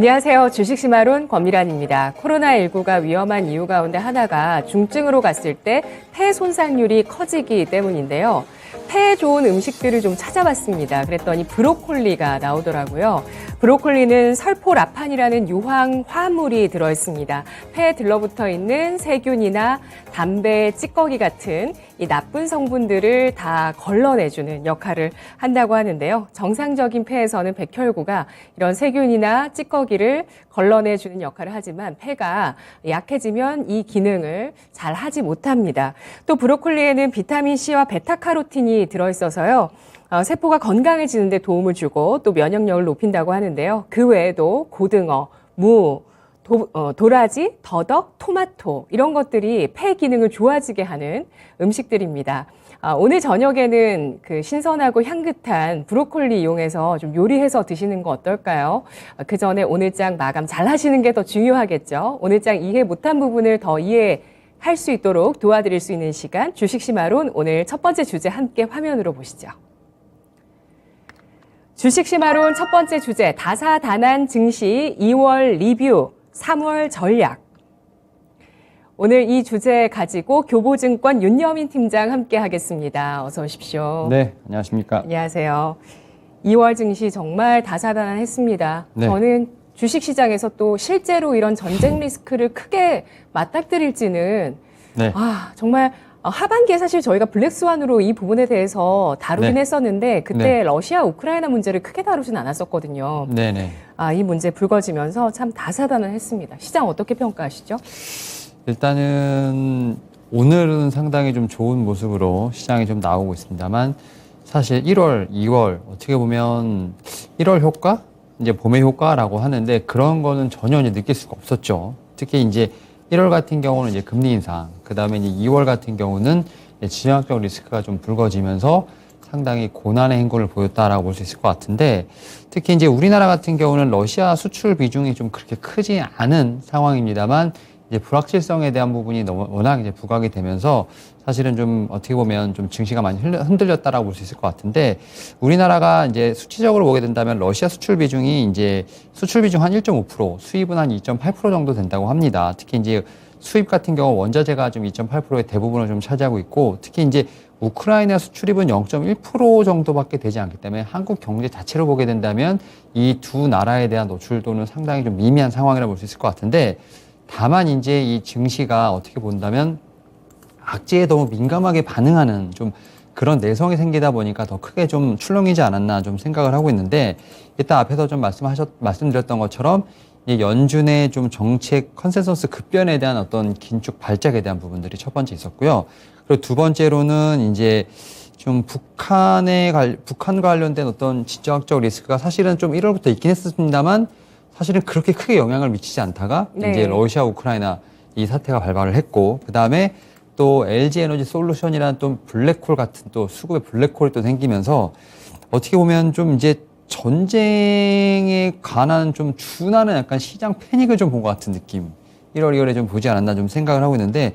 안녕하세요. 주식심화론 권미란입니다. 코로나19가 위험한 이유 가운데 하나가 중증으로 갔을 때 폐 손상률이 커지기 때문인데요. 폐에 좋은 음식들을 좀 찾아봤습니다. 그랬더니 브로콜리가 나오더라고요. 브로콜리는 설포라판이라는 유황 화합물이 들어있습니다. 폐에 들러붙어 있는 세균이나 담배, 찌꺼기 같은 이 나쁜 성분들을 다 걸러내주는 역할을 한다고 하는데요. 정상적인 폐에서는 백혈구가 이런 세균이나 찌꺼기를 걸러내주는 역할을 하지만 폐가 약해지면 이 기능을 잘 하지 못합니다. 또 브로콜리에는 비타민C와 베타카로틴이 들어있어서요. 세포가 건강해지는 데 도움을 주고 또 면역력을 높인다고 하는데요. 그 외에도 고등어, 무, 도라지, 더덕, 토마토 이런 것들이 폐 기능을 좋아지게 하는 음식들입니다. 오늘 저녁에는 그 신선하고 향긋한 브로콜리 이용해서 좀 요리해서 드시는 거 어떨까요? 그 전에 오늘장 마감 잘 하시는 게 더 중요하겠죠. 오늘장 이해 못한 부분을 더 이해할 수 있도록 도와드릴 수 있는 시간, 주식심화론 오늘 첫 번째 주제 함께 화면으로 보시죠. 주식심화론 첫 번째 주제, 다사다난 증시 2월 리뷰, 3월 전략. 오늘 이 주제 가지고 교보증권 윤여민 팀장 함께 하겠습니다. 어서 오십시오. 네, 안녕하십니까. 안녕하세요. 2월 증시 정말 다사다난했습니다. 네. 저는 주식시장에서 또 실제로 이런 전쟁 리스크를 크게 맞닥뜨릴지는 네. 정말 하반기에 사실 저희가 블랙스완으로 이 부분에 대해서 다루긴 네. 했었는데 그때 네. 러시아 우크라이나 문제를 크게 다루진 않았었거든요. 네네. 이 문제 불거지면서 참 다사다난했습니다. 시장 어떻게 평가하시죠? 일단은 오늘은 상당히 좀 좋은 모습으로 시장이 좀 나오고 있습니다만 사실 1월, 2월 어떻게 보면 1월 효과? 이제 봄의 효과라고 하는데 그런 거는 전혀 이제 느낄 수가 없었죠. 특히 이제 1월 같은 경우는 이제 금리 인상, 그 다음에 이제 2월 같은 경우는 지정학적 리스크가 좀 불거지면서 상당히 고난의 행군을 보였다라고 볼 수 있을 것 같은데 특히 이제 우리나라 같은 경우는 러시아 수출 비중이 좀 그렇게 크지 않은 상황입니다만 이제 불확실성에 대한 부분이 워낙 이제 부각이 되면서 사실은 좀 어떻게 보면 좀 증시가 많이 흔들렸다라고 볼 수 있을 것 같은데 우리나라가 이제 수치적으로 보게 된다면 러시아 수출 비중이 이제 수출 비중 한 1.5%, 수입은 한 2.8% 정도 된다고 합니다. 특히 이제 수입 같은 경우 원자재가 좀 2.8%의 대부분을 좀 차지하고 있고 특히 이제 우크라이나 수출입은 0.1% 정도밖에 되지 않기 때문에 한국 경제 자체로 보게 된다면 이 두 나라에 대한 노출도는 상당히 좀 미미한 상황이라고 볼 수 있을 것 같은데 다만 이제 이 증시가 어떻게 본다면 악재에 너무 민감하게 반응하는 좀 그런 내성이 생기다 보니까 더 크게 좀 출렁이지 않았나 좀 생각을 하고 있는데 일단 앞에서 좀 말씀드렸던 것처럼 이 연준의 좀 정책 컨센서스 급변에 대한 어떤 긴축 발작에 대한 부분들이 첫 번째 있었고요. 그리고 두 번째로는 이제 좀 북한 관련된 어떤 지정학적 리스크가 사실은 좀 1월부터 있긴 했습니다만 사실은 그렇게 크게 영향을 미치지 않다가 네. 이제 러시아 우크라이나 이 사태가 발발을 했고 그다음에 또 LG 에너지 솔루션이라는 또 블랙홀 같은 또 수급의 블랙홀이 또 생기면서 어떻게 보면 좀 이제 전쟁에 관한 좀 준하는 약간 시장 패닉을 좀 본 것 같은 느낌. 1월, 2월에 좀 보지 않았나 좀 생각을 하고 있는데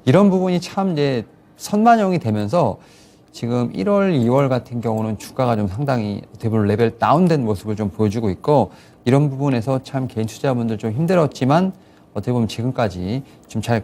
이런 부분이 참 이제 선반영이 되면서 지금 1월, 2월 같은 경우는 주가가 좀 상당히 대부분 레벨 다운된 모습을 좀 보여주고 있고 이런 부분에서 참 개인 투자자분들 좀 힘들었지만 어떻게 보면 지금까지 좀 잘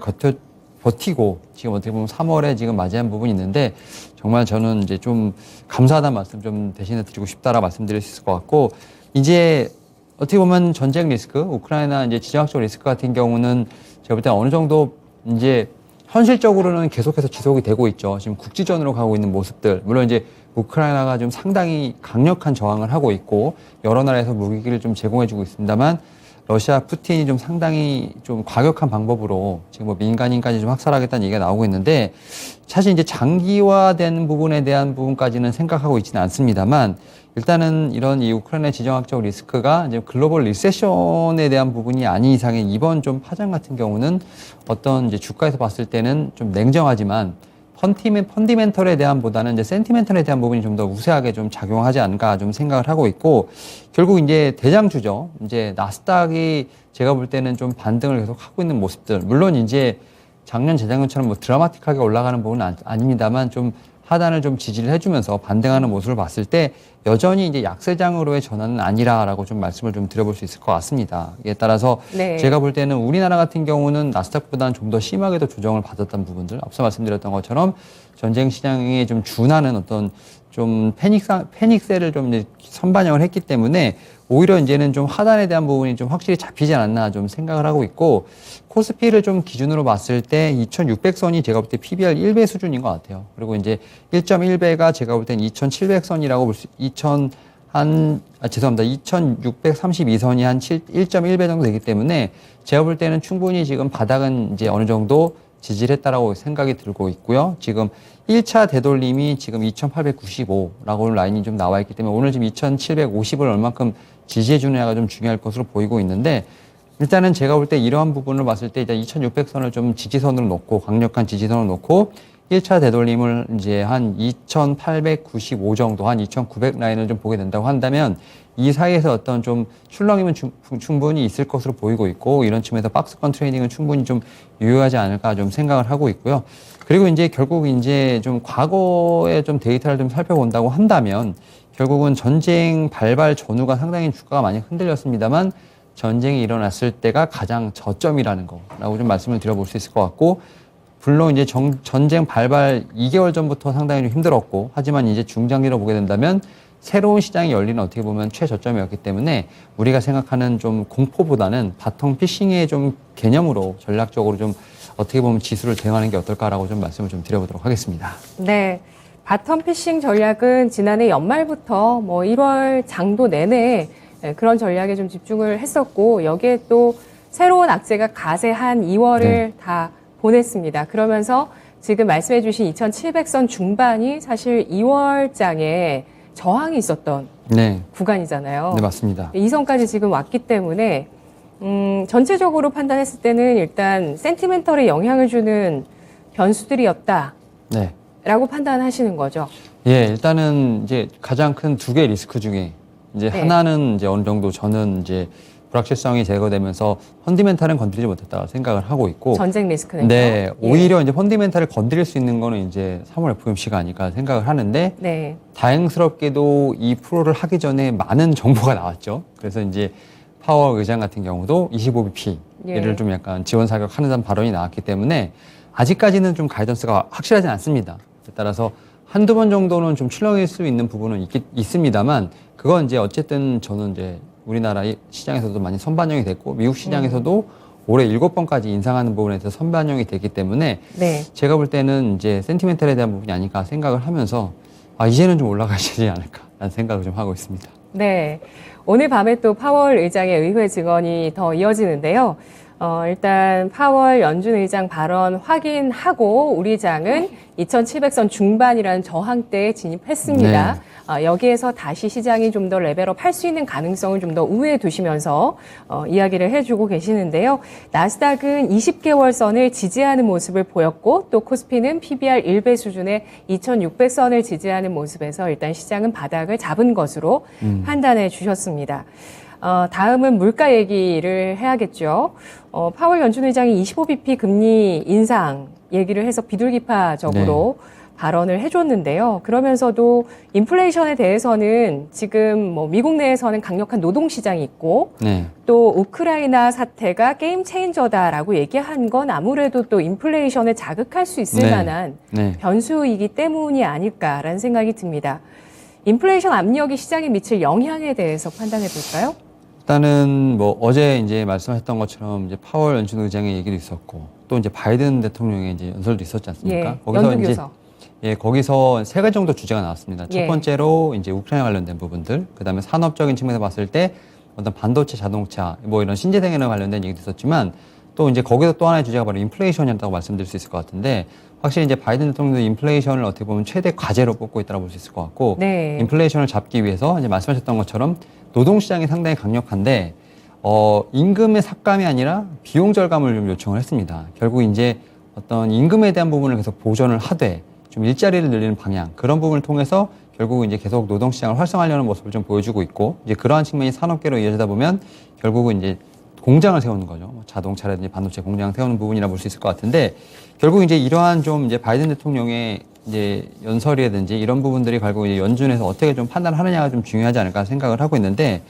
버티고 지금 어떻게 보면 3월에 지금 맞이한 부분이 있는데 정말 저는 이제 좀 감사하다는 말씀 좀 대신에 드리고 싶다라 말씀드릴 수 있을 것 같고 이제 어떻게 보면 전쟁 리스크, 우크라이나 이제 지정학적 리스크 같은 경우는 제가 볼 때 어느 정도 이제 현실적으로는 계속해서 지속이 되고 있죠. 지금 국지전으로 가고 있는 모습들. 물론 이제 우크라이나가 좀 상당히 강력한 저항을 하고 있고 여러 나라에서 무기를 좀 제공해주고 있습니다만 러시아 푸틴이 좀 상당히 좀 과격한 방법으로 지금 뭐 민간인까지 좀 학살하겠다는 얘기가 나오고 있는데 사실 이제 장기화된 부분에 대한 부분까지는 생각하고 있지는 않습니다만 일단은 이런 이 우크라이나 지정학적 리스크가 이제 글로벌 리세션에 대한 부분이 아닌 이상의 이번 좀 파장 같은 경우는 어떤 이제 주가에서 봤을 때는 좀 냉정하지만 펀디멘털에 대한 보다는 이제 센티멘털에 대한 부분이 좀 더 우세하게 좀 작용하지 않을까 좀 생각을 하고 있고 결국 이제 대장주죠. 이제 나스닥이 제가 볼 때는 좀 반등을 계속 하고 있는 모습들. 물론 이제 작년 재작년처럼 뭐 드라마틱하게 올라가는 부분은 아닙니다만 좀 하단을 좀 지지를 해주면서 반등하는 모습을 봤을 때 여전히 이제 약세장으로의 전환은 아니라라고 좀 말씀을 좀 드려볼 수 있을 것 같습니다. 이에 따라서 네. 제가 볼 때는 우리나라 같은 경우는 나스닥보다는 좀 더 심하게도 조정을 받았던 부분들, 앞서 말씀드렸던 것처럼 전쟁 시장에 좀 준하는 어떤 좀 패닉세를 좀 이제 선반영을 했기 때문에 오히려 이제는 좀 하단에 대한 부분이 좀 확실히 잡히지 않았나 좀 생각을 하고 있고, 코스피를 좀 기준으로 봤을 때 2600선이 제가 볼 때 PBR 1배 수준인 것 같아요. 그리고 이제 1.1배가 제가 볼 땐 2700선이라고 볼 수, 2632선이 한 1.1배 정도 되기 때문에 제가 볼 때는 충분히 지금 바닥은 이제 어느 정도 지지를 했다라고 생각이 들고 있고요. 지금 1차 되돌림이 지금 2895라고 라인이 좀 나와 있기 때문에 오늘 지금 2750을 얼만큼 지지해주느냐가 좀 중요할 것으로 보이고 있는데, 일단은 제가 볼 때 이러한 부분을 봤을 때 이제 2600선을 좀 지지선으로 놓고, 강력한 지지선을 놓고 1차 되돌림을 이제 한 2895 정도, 한 2900 라인을 좀 보게 된다고 한다면 이 사이에서 어떤 좀 출렁임은 충분히 있을 것으로 보이고 있고, 이런 측면에서 박스권 트레이딩은 충분히 좀 유효하지 않을까 좀 생각을 하고 있고요. 그리고 이제 결국 이제 좀 과거의 좀 데이터를 좀 살펴본다고 한다면 결국은 전쟁 발발 전후가 상당히 주가가 많이 흔들렸습니다만 전쟁이 일어났을 때가 가장 저점이라는 거라고 좀 말씀을 드려볼 수 있을 것 같고, 물론 이제 전쟁 발발 2개월 전부터 상당히 좀 힘들었고, 하지만 이제 중장기로 보게 된다면 새로운 시장이 열리는 어떻게 보면 최저점이었기 때문에 우리가 생각하는 좀 공포보다는 바텀 피싱의 좀 개념으로 전략적으로 좀 어떻게 보면 지수를 대응하는 게 어떨까라고 좀 말씀을 좀 드려보도록 하겠습니다. 네. 바텀 피싱 전략은 지난해 연말부터 뭐 1월 장도 내내 그런 전략에 좀 집중을 했었고, 여기에 또 새로운 악재가 가세한 2월을 네. 다 보냈습니다. 그러면서 지금 말씀해 주신 2700선 중반이 사실 2월장에 저항이 있었던 네. 구간이잖아요. 네, 맞습니다. 이 선까지 지금 왔기 때문에 전체적으로 판단했을 때는 일단 센티멘털에 영향을 주는 변수들이었다라고 네. 판단하시는 거죠. 예, 일단은 이제 가장 큰 두 개의 리스크 중에 이제 네. 하나는 이제 어느 정도 저는 이제 불확실성이 제거되면서 펀디멘탈은 건드리지 못했다고 생각을 하고 있고, 전쟁 리스크는요. 네, 예. 오히려 이제 펀디멘탈을 건드릴 수 있는 거는 이제 3월 FOMC가 아닐까 생각을 하는데, 네. 다행스럽게도 이 프로를 하기 전에 많은 정보가 나왔죠. 그래서 이제 파월 의장 같은 경우도 25bp를 예. 좀 약간 지원 사격하는 발언이 나왔기 때문에 아직까지는 좀 가이던스가 확실하진 않습니다. 따라서 한두 번 정도는 좀 출렁일 수 있는 부분은 있습니다만, 그건 이제 어쨌든 저는 이제 우리나라 시장에서도 많이 선반영이 됐고, 미국 시장에서도 올해 7번까지 인상하는 부분에 대해서 선반영이 됐기 때문에 네. 제가 볼 때는 이제 센티멘탈에 대한 부분이 아닐까 생각을 하면서 이제는 좀 올라가시지 않을까라는 생각을 좀 하고 있습니다. 네. 오늘 밤에 또 파월 의장의 의회 증언이 더 이어지는데요. 일단 파월 연준 의장 발언 확인하고 우리 장은 2700선 중반이라는 저항대에 진입했습니다. 여기에서 다시 시장이 좀 더 레벨업 할 수 있는 가능성을 좀 더 우회에 두시면서 이야기를 해주고 계시는데요. 나스닥은 20개월 선을 지지하는 모습을 보였고, 또 코스피는 PBR 1배 수준의 2600선을 지지하는 모습에서 일단 시장은 바닥을 잡은 것으로 판단해 주셨습니다. 다음은 물가 얘기를 해야겠죠. 파월 연준 의장이 25bp 금리 인상 얘기를 해서 비둘기파적으로 발언을 해줬는데요. 그러면서도 인플레이션에 대해서는 지금 뭐 미국 내에서는 강력한 노동시장이 있고, 네. 또 우크라이나 사태가 게임 체인저다라고 얘기한 건 아무래도 또 인플레이션을 자극할 수 있을 만한 변수이기 때문이 아닐까라는 생각이 듭니다. 인플레이션 압력이 시장에 미칠 영향에 대해서 판단해 볼까요? 일단은 뭐 어제 이제 말씀하셨던 것처럼 이제 파월 연준 의장의 얘기도 있었고, 또 이제 바이든 대통령의 이제 연설도 있었지 않습니까? 예, 거기서 연두교서. 이제 거기서 세 가지 정도 주제가 나왔습니다. 첫 예. 번째로 이제 우크라이나 관련된 부분들, 그다음에 산업적인 측면에서 봤을 때 어떤 반도체, 자동차, 뭐 이런 신재생 에너지 관련된 얘기도 있었지만, 또 이제 거기서 또 하나의 주제가 바로 인플레이션이었다고 말씀드릴 수 있을 것 같은데, 확실히 이제 바이든 대통령도 인플레이션을 어떻게 보면 최대 과제로 뽑고 있다고 볼 수 있을 것 같고, 네. 인플레이션을 잡기 위해서 이제 말씀하셨던 것처럼 노동시장이 상당히 강력한데, 임금의 삭감이 아니라 비용 절감을 좀 요청을 했습니다. 결국 이제 어떤 임금에 대한 부분을 계속 보전을 하되 좀 일자리를 늘리는 방향, 그런 부분을 통해서 결국 이제 계속 노동시장을 활성화하려는 모습을 좀 보여주고 있고, 이제 그러한 측면이 산업계로 이어지다 보면 결국은 이제 공장을 세우는 거죠. 자동차라든지 반도체 공장을 세우는 부분이라 볼 수 있을 것 같은데, 결국 이제 이러한 좀 이제 바이든 대통령의 이제 연설이라든지 이런 부분들이 결국 이제 연준에서 어떻게 좀 판단하느냐가 좀 중요하지 않을까 생각을 하고 있는데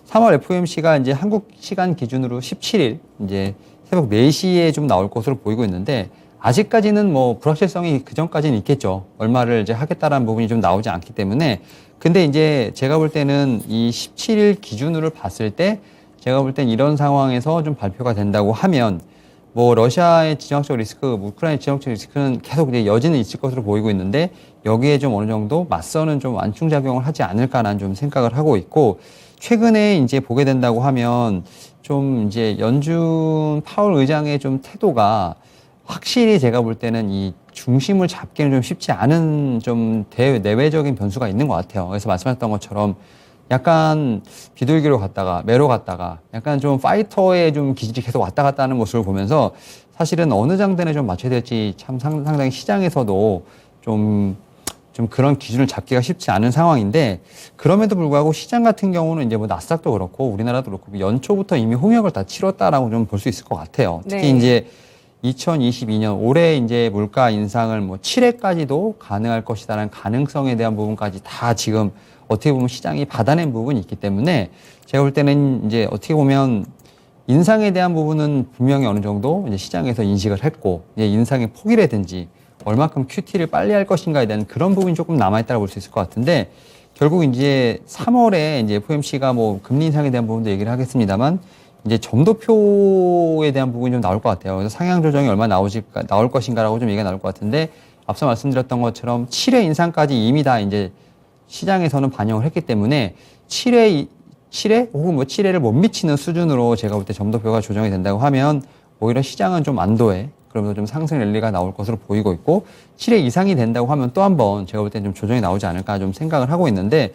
3월 FOMC가 이제 한국 시간 기준으로 17일 이제 새벽 4시에 좀 나올 것으로 보이고 있는데 아직까지는 뭐 불확실성이 그 전까지는 있겠죠. 얼마를 이제 하겠다라는 부분이 좀 나오지 않기 때문에 근데 이제 제가 볼 때는 이 17일 기준으로 봤을 때 제가 볼 땐 이런 상황에서 좀 발표가 된다고 하면 뭐 러시아의 지정학적 리스크, 우크라이나의 지정학적 리스크는 계속 이제 여지는 있을 것으로 보이고 있는데 여기에 좀 어느 정도 맞서는 좀 완충작용을 하지 않을까라는 좀 생각을 하고 있고 최근에 이제 보게 된다고 하면 좀 이제 연준 파월 의장의 좀 태도가 확실히 제가 볼 때는 이 중심을 잡기는 좀 쉽지 않은 좀 내외적인 변수가 있는 것 같아요. 그래서 말씀하셨던 것처럼 약간 비둘기로 갔다가 매로 갔다가 약간 좀 파이터의 좀 기질이 계속 왔다 갔다 하는 모습을 보면서 사실은 어느 장단에 좀 맞춰야 될지 참 상당히 시장에서도 좀 그런 기준을 잡기가 쉽지 않은 상황인데 그럼에도 불구하고 시장 같은 경우는 이제 뭐 나스닥도 그렇고 우리나라도 그렇고 연초부터 이미 홍역을 다 치렀다라고 좀 볼 수 있을 것 같아요. 특히 네. 이제 2022년 올해 이제 물가 인상을 뭐 7회까지도 가능할 것이다라는 가능성에 대한 부분까지 다 지금 어떻게 보면 시장이 받아낸 부분이 있기 때문에 제가 볼 때는 이제 어떻게 보면 인상에 대한 부분은 분명히 어느 정도 이제 시장에서 인식을 했고 이제 인상의 폭이라든지 얼마큼 QT를 빨리 할 것인가에 대한 그런 부분이 조금 남아있다고 볼 수 있을 것 같은데 결국 이제 3월에 이제 FOMC가 뭐 금리 인상에 대한 부분도 얘기를 하겠습니다만 이제 점도표에 대한 부분이 좀 나올 것 같아요. 그래서 상향 조정이 얼마 나올 것인가라고 좀 얘기가 나올 것 같은데 앞서 말씀드렸던 것처럼 7회 인상까지 이미 다 이제 시장에서는 반영을 했기 때문에 7회 혹은 뭐 7회를 못 미치는 수준으로 제가 볼 때 점도표가 조정이 된다고 하면 오히려 시장은 좀 안도해. 그러면서 좀 상승 랠리가 나올 것으로 보이고 있고 7회 이상이 된다고 하면 또 한 번 제가 볼 때 좀 조정이 나오지 않을까 좀 생각을 하고 있는데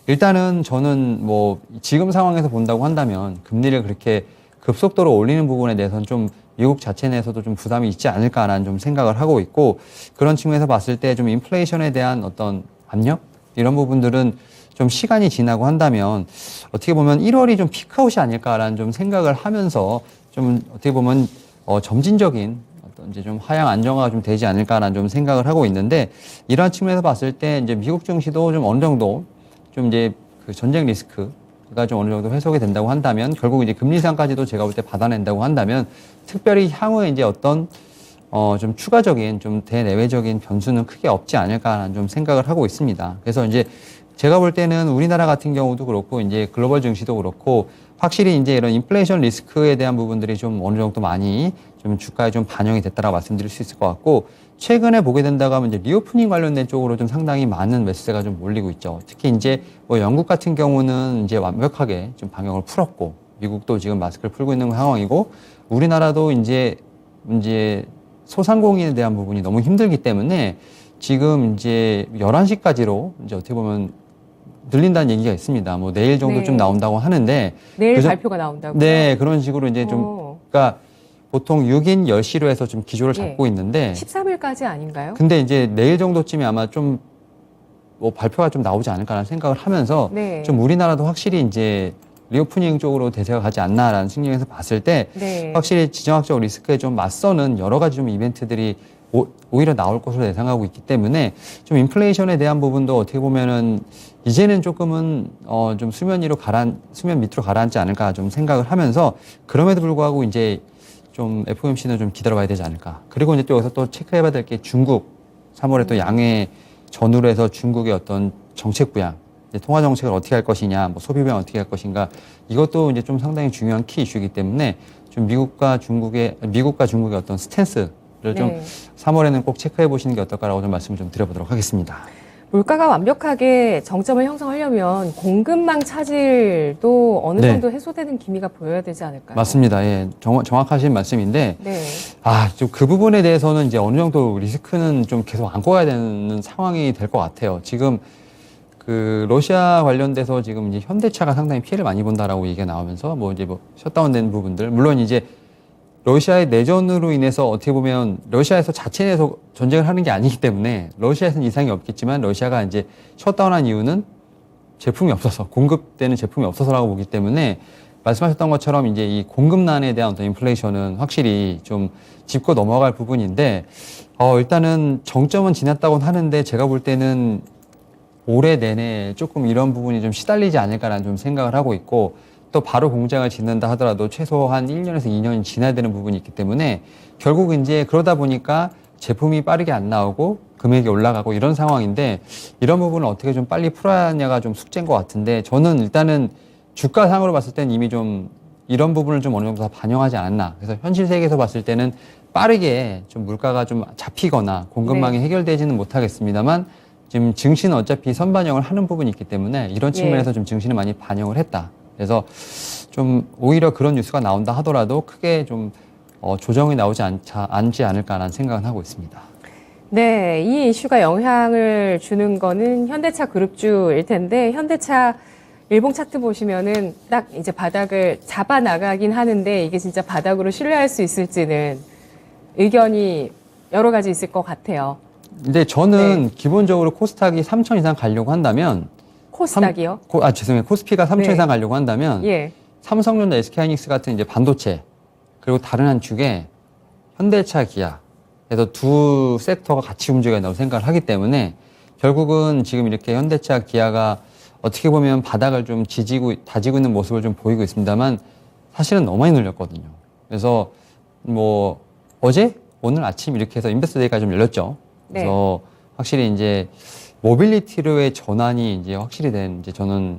일단은 저는 뭐 지금 상황에서 본다고 한다면 금리를 그렇게 급속도로 올리는 부분에 대해서는 좀 미국 자체 내에서도 좀 부담이 있지 않을까라는 좀 생각을 하고 있고 그런 측면에서 봤을 때 좀 인플레이션에 대한 어떤 압력 이런 부분들은 좀 시간이 지나고 한다면 어떻게 보면 1월이 좀 피크아웃이 아닐까라는 좀 생각을 하면서 좀 어떻게 보면 점진적인 어떤 이제 좀 하향 안정화가 좀 되지 않을까라는 좀 생각을 하고 있는데 이러한 측면에서 봤을 때 이제 미국 증시도 좀 어느 정도 좀 이제 그 전쟁 리스크가 좀 어느 정도 해소가 된다고 한다면 결국 이제 금리 인상까지도 제가 볼 때 받아낸다고 한다면 특별히 향후에 이제 어떤 좀 추가적인 좀 대내외적인 변수는 크게 없지 않을까라는 좀 생각을 하고 있습니다. 그래서 이제 제가 볼 때는 우리나라 같은 경우도 그렇고 이제 글로벌 증시도 그렇고 확실히 이제 이런 인플레이션 리스크에 대한 부분들이 좀 어느 정도 많이 좀 주가에 좀 반영이 됐다라고 말씀드릴 수 있을 것 같고 최근에 보게 된다고 하면 이제 리오프닝 관련된 쪽으로 좀 상당히 많은 매수세가 좀 몰리고 있죠. 특히 이제 뭐 영국 같은 경우는 이제 완벽하게 좀 방역을 풀었고 미국도 지금 마스크를 풀고 있는 상황이고 우리나라도 이제 소상공인에 대한 부분이 너무 힘들기 때문에 지금 이제 11시까지로 이제 어떻게 보면 늘린다는 얘기가 있습니다. 뭐 내일 정도 네. 좀 나온다고 하는데 내일 발표가 나온다고요? 네, 그런 식으로 이제 좀 그러니까 보통 6인 10시로 해서 좀 기조를 잡고 있는데 13일까지 아닌가요? 근데 이제 내일 정도쯤에 아마 좀 뭐 발표가 좀 나오지 않을까라는 생각을 하면서 네. 좀 우리나라도 확실히 이제 리오프닝 쪽으로 대세가 가지 않나라는 측면에서 봤을 때 네. 확실히 지정학적 리스크에 좀 맞서는 여러 가지 좀 이벤트들이 오히려 나올 것으로 예상하고 있기 때문에 좀 인플레이션에 대한 부분도 어떻게 보면은 이제는 조금은 좀 수면 밑으로 가라앉지 않을까 좀 생각을 하면서 그럼에도 불구하고 이제 좀 FOMC는 좀 기다려봐야 되지 않을까. 그리고 이제 또 여기서 또 체크해봐야 될 게 중국 3월에 또 양회 전후로 해서 중국의 어떤 정책 부양, 이제 통화 정책을 어떻게 할 것이냐, 뭐 소비 부양 어떻게 할 것인가 이것도 이제 좀 상당히 중요한 키 이슈이기 때문에 좀 미국과 중국의 어떤 스탠스를 좀 3월에는 꼭 체크해 보시는 게 어떨까라고 좀 말씀을 좀 드려보도록 하겠습니다. 물가가 완벽하게 정점을 형성하려면 공급망 차질도 어느 정도 해소되는 기미가 보여야 되지 않을까요? 맞습니다. 예, 정확하신 말씀인데, 네. 좀 그 부분에 대해서는 이제 어느 정도 리스크는 좀 계속 안고 가야 되는 상황이 될 것 같아요. 지금 그 러시아 관련돼서 지금 이제 현대차가 상당히 피해를 많이 본다라고 얘기가 나오면서 뭐 이제 뭐 셧다운된 부분들, 물론 이제 러시아의 내전으로 인해서 어떻게 보면 러시아에서 자체 내에서 전쟁을 하는 게 아니기 때문에 러시아에서는 이상이 없겠지만 러시아가 이제 셧다운한 이유는 제품이 없어서 공급되는 제품이 없어서라고 보기 때문에 말씀하셨던 것처럼 이제 이 공급난에 대한 어떤 인플레이션은 확실히 좀 짚고 넘어갈 부분인데 일단은 정점은 지났다고는 하는데 제가 볼 때는 올해 내내 조금 이런 부분이 좀 시달리지 않을까라는 좀 생각을 하고 있고 또 바로 공장을 짓는다 하더라도 최소한 1년에서 2년이 지나야 되는 부분이 있기 때문에 결국 이제 그러다 보니까 제품이 빠르게 안 나오고 금액이 올라가고 이런 상황인데 이런 부분을 어떻게 좀 빨리 풀어야 하냐가 좀 숙제인 것 같은데 저는 일단은 주가상으로 봤을 때는 이미 좀 이런 부분을 좀 어느 정도 다 반영하지 않았나. 그래서 현실 세계에서 봤을 때는 빠르게 좀 물가가 좀 잡히거나 공급망이 네. 해결되지는 못하겠습니다만 지금 증시는 어차피 선반영을 하는 부분이 있기 때문에 이런 측면에서 좀 증시는 많이 반영을 했다. 그래서 좀 오히려 그런 뉴스가 나온다 하더라도 크게 좀 조정이 나오지 않지 않을까라는 생각은 하고 있습니다. 네, 이 이슈가 영향을 주는 거는 현대차 그룹주일 텐데 현대차 일봉 차트 보시면은 딱 이제 바닥을 잡아 나가긴 하는데 이게 진짜 바닥으로 신뢰할 수 있을지는 의견이 여러 가지 있을 것 같아요. 근데 저는 기본적으로 코스닥이 3천 이상 가려고 한다면 코스닥이요? 죄송해요. 코스피가 3천 네. 이상 가려고 한다면 예. 삼성전자, SK하이닉스 같은 이제 반도체 그리고 다른 한 축에 현대차, 기아 그래서 두 섹터가 같이 움직여야 된다고 생각을 하기 때문에 결국은 지금 이렇게 현대차, 기아가 어떻게 보면 바닥을 좀 다지고 있는 모습을 좀 보이고 있습니다만 사실은 너무 많이 눌렸거든요. 그래서 뭐 어제 오늘 아침 이렇게 해서 인베스터 데이가 좀 열렸죠. 그래서 확실히 이제 모빌리티로의 전환이 이제 확실히 이제 저는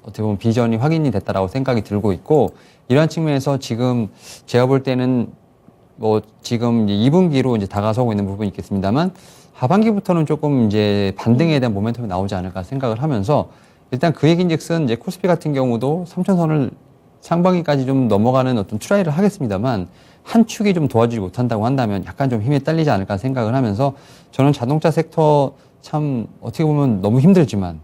어떻게 보면 비전이 확인이 됐다라고 생각이 들고 있고 이러한 측면에서 지금 제가 볼 때는 뭐 지금 이제 2분기로 이제 다가서고 있는 부분이 있겠습니다만 하반기부터는 조금 이제 반등에 대한 모멘텀이 나오지 않을까 생각을 하면서 일단 그 얘기인즉슨 이제 코스피 같은 경우도 3천선을 상반기까지 좀 넘어가는 어떤 트라이를 하겠습니다만 한 축이 좀 도와주지 못한다고 한다면 약간 좀 힘이 딸리지 않을까 생각을 하면서 저는 자동차 섹터 참 어떻게 보면 너무 힘들지만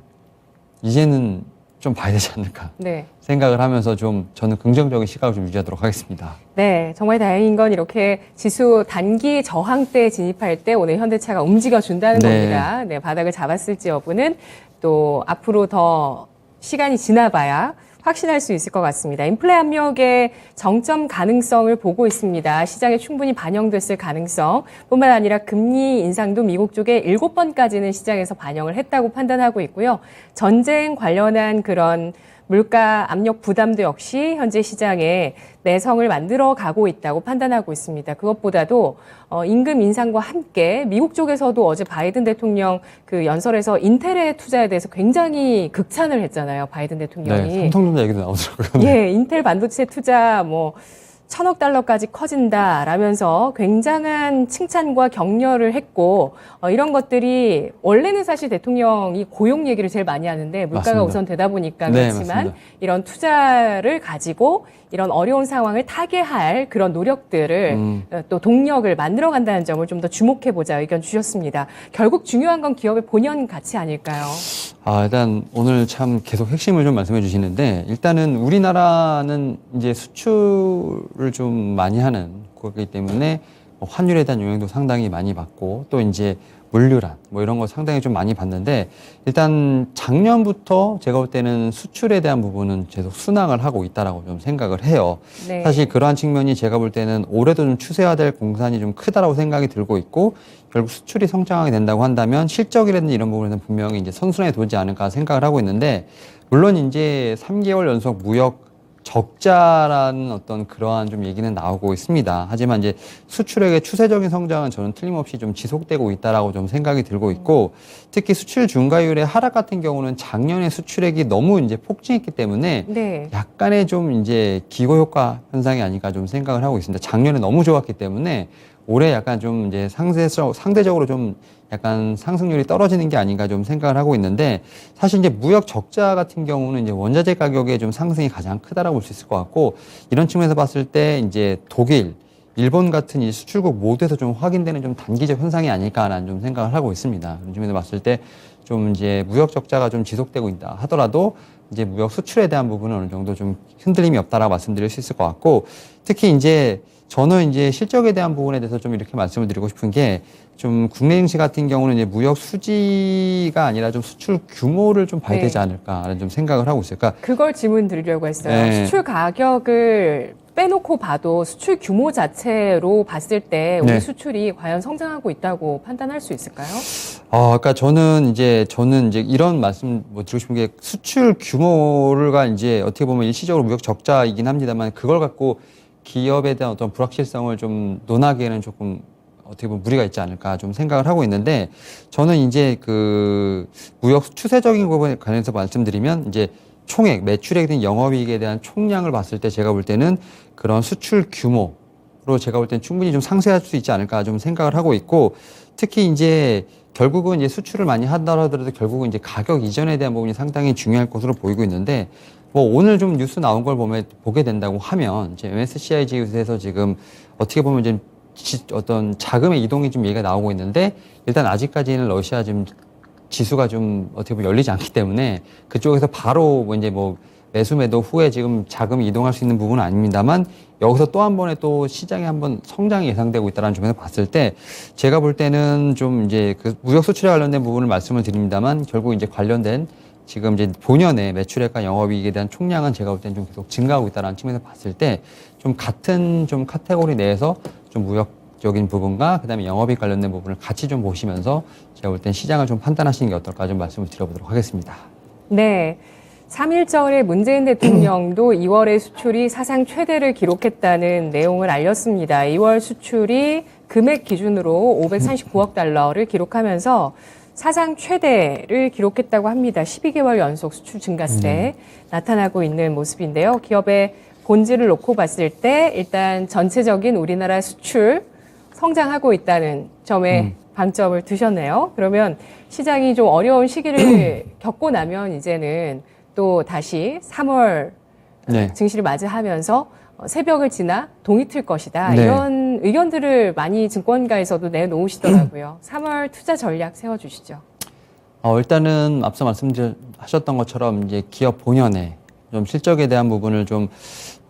이제는 좀 봐야 되지 않을까 네. 생각을 하면서 좀 저는 긍정적인 시각을 좀 유지하도록 하겠습니다. 네, 정말 다행인 건 이렇게 지수 단기 저항대에 진입할 때 오늘 현대차가 움직여준다는 네. 겁니다. 네, 바닥을 잡았을지 여부는 또 앞으로 더 시간이 지나봐야 확신할 수 있을 것 같습니다. 인플레 압력의 정점 가능성을 보고 있습니다. 시장에 충분히 반영됐을 가능성 뿐만 아니라 금리 인상도 미국 쪽에 7번까지는 시장에서 반영을 했다고 판단하고 있고요. 전쟁 관련한 그런 물가 압력 부담도 역시 현재 시장에 내성을 만들어 가고 있다고 판단하고 있습니다. 그것보다도 임금 인상과 함께 미국 쪽에서도 어제 바이든 대통령 그 연설에서 인텔의 투자에 대해서 굉장히 극찬을 했잖아요. 바이든 대통령이. 네, 삼성전자 얘기도 나오더라고요. 예, 인텔 반도체 투자 뭐 1,000억 달러까지 커진다라면서 굉장한 칭찬과 격려를 했고 이런 것들이 원래는 사실 대통령이 고용 얘기를 제일 많이 하는데 물가가 맞습니다. 우선 되다 보니까 네, 그렇지만 맞습니다. 이런 투자를 가지고 이런 어려운 상황을 타개할 그런 노력들을 또 동력을 만들어 간다는 점을 좀 더 주목해 보자 의견 주셨습니다. 결국 중요한 건 기업의 본연 가치 아닐까요? 일단 오늘 참 계속 핵심을 좀 말씀해 주시는데 일단은 우리나라는 이제 수출을 좀 많이 하는 거기 때문에 환율에 대한 영향도 상당히 많이 받고 또 이제 물류란 뭐 이런 거 상당히 좀 많이 받는데 일단 작년부터 제가 볼 때는 수출에 대한 부분은 계속 순항을 하고 있다라고 좀 생각을 해요. 네. 사실 그러한 측면이 제가 볼 때는 올해도 좀 추세화될 공산이 좀 크다라고 생각이 들고 있고 결국 수출이 성장하게 된다고 한다면 실적이라든지 이런 부분에는 분명히 이제 선순환에 도지 않을까 생각을 하고 있는데 물론 이제 3개월 연속 무역 적자라는 어떤 그러한 좀 얘기는 나오고 있습니다. 하지만 이제 수출액의 추세적인 성장은 저는 틀림없이 좀 지속되고 있다라고 좀 생각이 들고 있고 특히 수출 중과율의 하락 같은 경우는 작년에 수출액이 너무 이제 폭증했기 때문에 네. 약간의 좀 이제 기고 효과 현상이 아닐까 좀 생각을 하고 있습니다. 작년에 너무 좋았기 때문에 올해 약간 좀 이제 상대적으로 좀 약간 상승률이 떨어지는 게 아닌가 좀 생각을 하고 있는데 사실 이제 무역 적자 같은 경우는 이제 원자재 가격의 좀 상승이 가장 크다라고 볼 수 있을 것 같고 이런 측면에서 봤을 때 이제 독일, 일본 같은 이 수출국 모두에서 좀 확인되는 좀 단기적 현상이 아닐까라는 좀 생각을 하고 있습니다. 그런 측면에서 봤을 때 좀 이제 무역 적자가 좀 지속되고 있다 하더라도 이제 무역 수출에 대한 부분은 어느 정도 좀 흔들림이 없다라고 말씀드릴 수 있을 것 같고 특히 이제 저는 이제 실적에 대한 부분에 대해서 좀 이렇게 말씀을 드리고 싶은 게 좀 국내 증시 같은 경우는 이제 무역 수지가 아니라 좀 수출 규모를 좀 봐야 네. 되지 않을까라는 좀 생각을 하고 있어요. 그러니까 그걸 질문 드리려고 했어요. 네. 수출 가격을 빼놓고 봐도 수출 규모 자체로 봤을 때 우리 네. 수출이 과연 성장하고 있다고 판단할 수 있을까요? 그러니까 저는 이제 이런 말씀 뭐 드리고 싶은 게 수출 규모가 이제 어떻게 보면 일시적으로 무역 적자이긴 합니다만 그걸 갖고 기업에 대한 어떤 불확실성을 좀 논하기에는 조금 어떻게 보면 무리가 있지 않을까 좀 생각을 하고 있는데 저는 이제 그 무역 추세적인 부분에 관해서 말씀드리면 이제 총액, 매출액이든 영업이익에 대한 총량을 봤을 때 제가 볼 때는 그런 수출 규모로 제가 볼 때는 충분히 좀 상쇄할 수 있지 않을까 좀 생각을 하고 있고 특히 이제 결국은 이제 수출을 많이 한다 하더라도 결국은 이제 가격 이전에 대한 부분이 상당히 중요할 것으로 보이고 있는데 뭐 오늘 좀 뉴스 나온 걸 보게 된다고 하면 이제 MSCI 지수에서 지금 어떻게 보면 이제 어떤 자금의 이동이 좀 얘기가 나오고 있는데 일단 아직까지는 러시아 지금 지수가 좀 어떻게 보면 열리지 않기 때문에 그쪽에서 바로 뭐 이제 뭐 매수 매도 후에 지금 자금이 이동할 수 있는 부분은 아닙니다만 여기서 또 한 번에 또 시장에 한번 성장이 예상되고 있다는 점에서 봤을 때 제가 볼 때는 좀 이제 그 무역 수출에 관련된 부분을 말씀을 드립니다만 결국 이제 관련된 지금 이제 본연의 매출액과 영업이익에 대한 총량은 제가 볼 때는 좀 계속 증가하고 있다는 측면에서 봤을 때 좀 같은 좀 카테고리 내에서 좀 무역적인 부분과 그다음에 영업이익 관련된 부분을 같이 좀 보시면서 제가 볼 땐 시장을 좀 판단하시는 게 어떨까 좀 말씀을 드려보도록 하겠습니다. 네. 3.1절에 문재인 대통령도 2월의 수출이 사상 최대를 기록했다는 내용을 알렸습니다. 2월 수출이 금액 기준으로 539억 달러를 기록하면서 사상 최대를 기록했다고 합니다. 12개월 연속 수출 증가세 나타나고 있는 모습인데요. 기업의 본질을 놓고 봤을 때 일단 전체적인 우리나라 수출 성장하고 있다는 점에 방점을 두셨네요. 그러면 시장이 좀 어려운 시기를 겪고 나면 이제는 또 다시 3월 네. 증시를 맞이하면서 새벽을 지나 동이 틀 것이다. 네. 이런 의견들을 많이 증권가에서도 내놓으시더라고요. 3월 투자 전략 세워주시죠. 일단은 앞서 말씀하셨던 것처럼 이제 기업 본연의 좀 실적에 대한 부분을 좀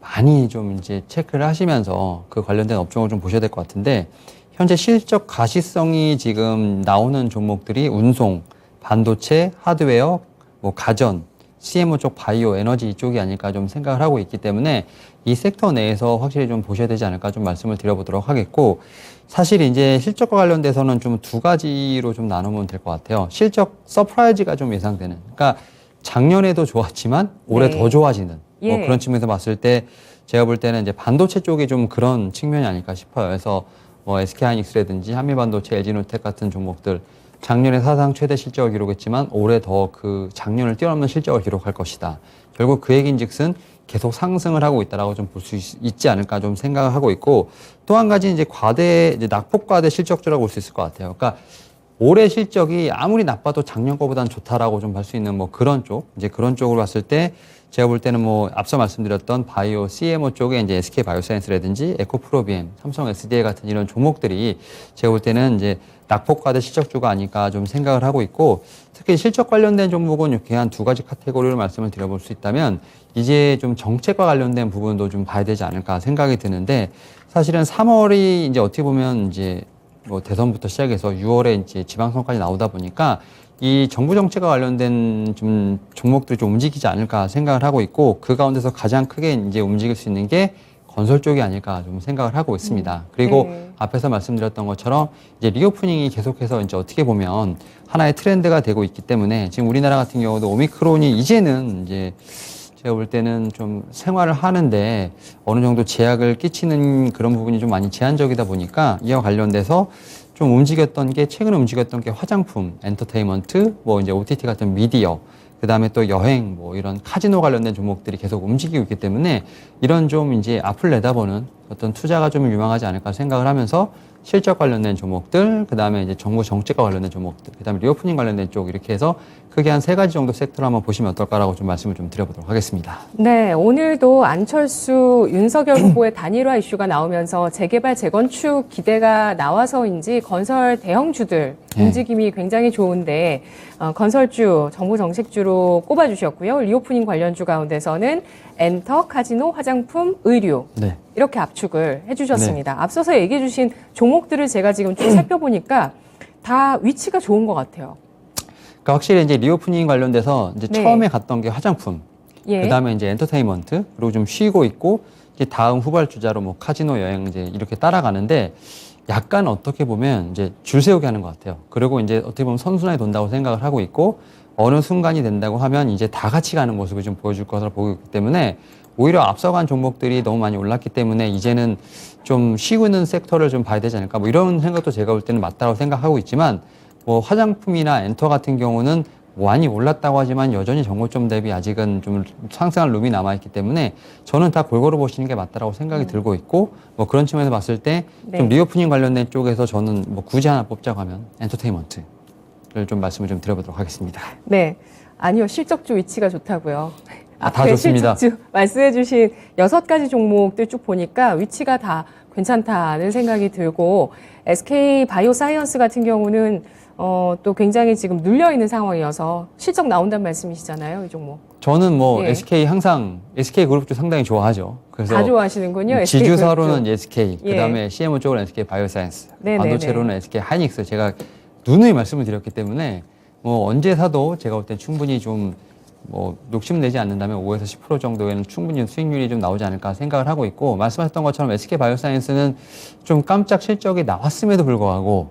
많이 좀 이제 체크를 하시면서 그 관련된 업종을 좀 보셔야 될 것 같은데 현재 실적 가시성이 지금 나오는 종목들이 운송, 반도체, 하드웨어, 뭐 가전, CMO 쪽 바이오, 에너지 이쪽이 아닐까 좀 생각을 하고 있기 때문에 이 섹터 내에서 확실히 좀 보셔야 되지 않을까 좀 말씀을 드려보도록 하겠고 사실 이제 실적과 관련돼서는 좀 두 가지로 좀 나누면 될 것 같아요. 실적 서프라이즈가 좀 예상되는. 그러니까 작년에도 좋았지만 올해 네. 더 좋아지는 뭐 예. 그런 측면에서 봤을 때 제가 볼 때는 이제 반도체 쪽이 좀 그런 측면이 아닐까 싶어요. 그래서 뭐 SK하이닉스라든지 한미반도체, LG노텍 같은 종목들 작년에 사상 최대 실적을 기록했지만 올해 더 그 작년을 뛰어넘는 실적을 기록할 것이다. 결국 그 얘기인즉슨 계속 상승을 하고 있다라고 좀 볼 수 있지 않을까 좀 생각을 하고 있고 또 한 가지 이제 낙폭과대 실적주라고 볼 수 있을 것 같아요. 그러니까 올해 실적이 아무리 나빠도 작년 거보다는 좋다라고 좀 볼 수 있는 뭐 그런 쪽, 이제 그런 쪽으로 봤을 때 제가 볼 때는 뭐 앞서 말씀드렸던 바이오, CMO 쪽에 이제 SK 바이오사이언스라든지 에코프로비엠, 삼성 SDA 같은 이런 종목들이 제가 볼 때는 이제 낙폭과대 실적주가 아닐까 좀 생각을 하고 있고 특히 실적 관련된 종목은 이렇게 한 두 가지 카테고리로 말씀을 드려볼 수 있다면 이제 좀 정책과 관련된 부분도 좀 봐야 되지 않을까 생각이 드는데 사실은 3월이 이제 어떻게 보면 이제 뭐 대선부터 시작해서 6월에 이제 지방선거까지 나오다 보니까 이 정부 정책과 관련된 좀 종목들이 좀 움직이지 않을까 생각을 하고 있고 그 가운데서 가장 크게 이제 움직일 수 있는 게 건설 쪽이 아닐까 좀 생각을 하고 있습니다. 그리고 앞에서 말씀드렸던 것처럼 이제 리오프닝이 계속해서 이제 어떻게 보면 하나의 트렌드가 되고 있기 때문에 지금 우리나라 같은 경우도 오미크론이 이제는 이제 제가 볼 때는 좀 생활을 하는데 어느 정도 제약을 끼치는 그런 부분이 좀 많이 제한적이다 보니까 이와 관련돼서 좀 움직였던 게 최근에 움직였던 게 화장품, 엔터테인먼트, 뭐 이제 OTT 같은 미디어, 그 다음에 또 여행, 뭐 이런 카지노 관련된 종목들이 계속 움직이고 있기 때문에 이런 좀 이제 앞을 내다보는 어떤 투자가 좀 유망하지 않을까 생각을 하면서 실적 관련된 종목들, 그 다음에 이제 정부 정책과 관련된 종목들, 그 다음에 리오프닝 관련된 쪽 이렇게 해서 크게 한 3가지 정도 섹터를 한번 보시면 어떨까라고 좀 말씀을 좀 드려보도록 하겠습니다. 네, 오늘도 안철수, 윤석열 후보의 단일화 이슈가 나오면서 재개발, 재건축 기대가 나와서인지 건설 대형주들 움직임이 굉장히 좋은데 건설주, 정부 정책주로 꼽아주셨고요. 리오프닝 관련주 가운데서는 엔터, 카지노, 화장품, 의류 네. 이렇게 압축을 해주셨습니다. 앞서서 얘기해 주신 종목들을 제가 지금 쭉 살펴보니까 다 위치가 좋은 것 같아요. 그러니까 확실히 이제 리오프닝 관련돼서 이제 네. 처음에 갔던 게 화장품, 예. 그 다음에 이제 엔터테인먼트, 그리고 좀 쉬고 있고 이제 다음 후발주자로 뭐 카지노, 여행제 이렇게 따라가는데 약간 어떻게 보면 이제 줄 세우게 하는 것 같아요. 그리고 이제 어떻게 보면 선순환이 돈다고 생각을 하고 있고 어느 순간이 된다고 하면 이제 다 같이 가는 모습을 좀 보여줄 것으로 보고 있기 때문에 오히려 앞서간 종목들이 너무 많이 올랐기 때문에 이제는 좀 쉬고 있는 섹터를 좀 봐야 되지 않을까 뭐 이런 생각도 제가 볼 때는 맞다고 생각하고 있지만 뭐 화장품이나 엔터 같은 경우는 많이 올랐다고 하지만 여전히 정고점 대비 아직은 좀 상승할 룸이 남아있기 때문에 저는 다 골고루 보시는 게 맞다라고 생각이 들고 있고 뭐 그런 측면에서 봤을 때 좀 네. 리오프닝 관련된 쪽에서 저는 뭐 굳이 하나 뽑자고 하면 엔터테인먼트를 좀 말씀을 좀 드려보도록 하겠습니다. 네. 아니요, 실적주 위치가 좋다고요. 다 앞에 좋습니다. 실적주 말씀해주신 6가지 종목들 쭉 보니까 위치가 다 괜찮다는 생각이 들고 SK 바이오사이언스 같은 경우는 또 굉장히 지금 눌려 있는 상황이어서 실적 나온다는 말씀이시잖아요, 이 종목. 저는 뭐 예. SK 항상 SK 그룹도 상당히 좋아하죠. 그래서 다 좋아하시는군요. SK 지주사로는 그룹주. SK, 예. 그다음에 CMO 쪽으로는 SK 바이오사이언스, 네네네. 반도체로는 SK 하이닉스. 제가 누누이 말씀을 드렸기 때문에 뭐 언제 사도 제가 볼 땐 충분히 좀 뭐 욕심 내지 않는다면 5에서 10% 정도에는 충분히 수익률이 좀 나오지 않을까 생각을 하고 있고 말씀하셨던 것처럼 SK 바이오사이언스는 좀 깜짝 실적이 나왔음에도 불구하고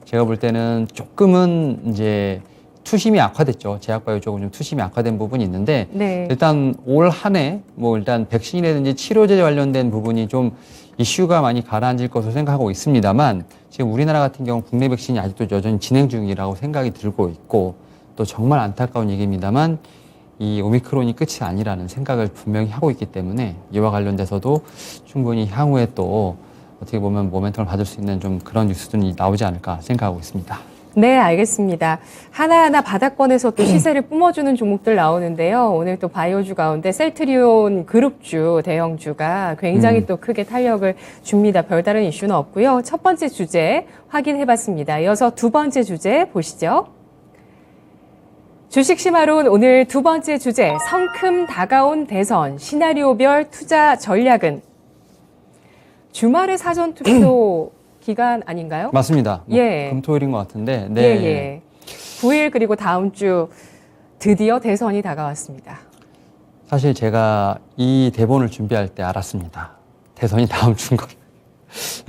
제가 볼 때는 조금은 이제 투심이 악화됐죠. 제약바이오 쪽은 좀 투심이 악화된 부분이 있는데 네. 일단 올 한 해 뭐 일단 백신이라든지 치료제 관련된 부분이 좀 이슈가 많이 가라앉을 것으로 생각하고 있습니다만 지금 우리나라 같은 경우 국내 백신이 아직도 여전히 진행 중이라고 생각이 들고 있고 또 정말 안타까운 얘기입니다만 이 오미크론이 끝이 아니라는 생각을 분명히 하고 있기 때문에 이와 관련돼서도 충분히 향후에 또 어떻게 보면 모멘텀을 받을 수 있는 좀 그런 뉴스들이 나오지 않을까 생각하고 있습니다. 네, 알겠습니다. 하나하나 바닥권에서 또 시세를 뿜어주는 종목들 나오는데요. 오늘 또 바이오주 가운데 셀트리온 그룹주, 대형주가 굉장히 또 크게 탄력을 줍니다. 별다른 이슈는 없고요. 첫 번째 주제 확인해봤습니다. 이어서 두 번째 주제 보시죠. 주식 심화론 오늘 두 번째 주제, 성큼 다가온 대선, 시나리오별 투자 전략은? 주말에 사전투표 기간 아닌가요? 맞습니다. 뭐 예. 금토일인 것 같은데. 네. 예, 예. 9일 그리고 다음 주 드디어 대선이 다가왔습니다. 사실 제가 이 대본을 준비할 때 알았습니다. 대선이 다음 주인 걸.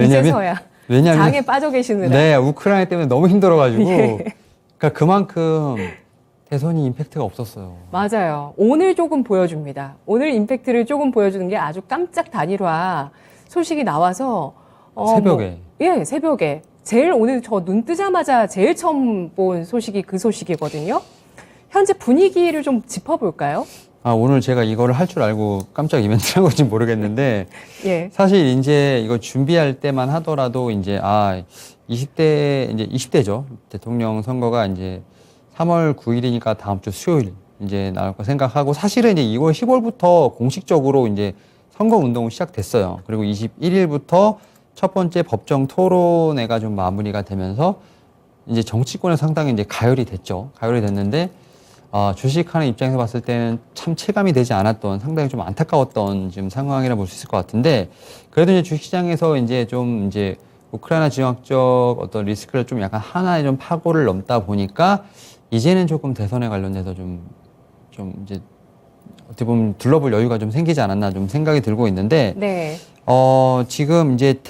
이제서야 장에 빠져 계시느라. 네, 우크라이나 때문에 너무 힘들어가지고. 예. 그러니까 그만큼 대선이 임팩트가 없었어요. 맞아요. 오늘 조금 보여줍니다. 오늘 임팩트를 조금 보여주는 게 아주 깜짝 단일화 소식이 나와서 새벽에. 예, 새벽에. 제일 오늘 저 눈 뜨자마자 제일 처음 본 소식이 그 소식이거든요. 현재 분위기를 좀 짚어볼까요? 오늘 제가 이거를 할 줄 알고 깜짝 이벤트를 한 건지 모르겠는데 예. 사실 이제 이거 준비할 때만 하더라도 이제 20대죠. 대통령 선거가 이제 3월 9일이니까 다음 주 수요일 이제 나올 거 생각하고 사실은 이제 2월 10월부터 공식적으로 이제 선거 운동은 시작됐어요. 그리고 21일부터 첫 번째 법정 토론회가 좀 마무리가 되면서 이제 정치권에 상당히 이제 가열이 됐죠. 가열이 됐는데 주식하는 입장에서 봤을 때는 참 체감이 되지 않았던 상당히 좀 안타까웠던 지금 상황이라 볼 수 있을 것 같은데 그래도 이제 주식시장에서 이제 좀 이제 우크라이나 지정학적 어떤 리스크를 좀 약간 하나의 좀 파고를 넘다 보니까 이제는 조금 대선에 관련돼서 좀 이제 어떻게 보면 둘러볼 여유가 좀 생기지 않았나 좀 생각이 들고 있는데 네. 지금 이제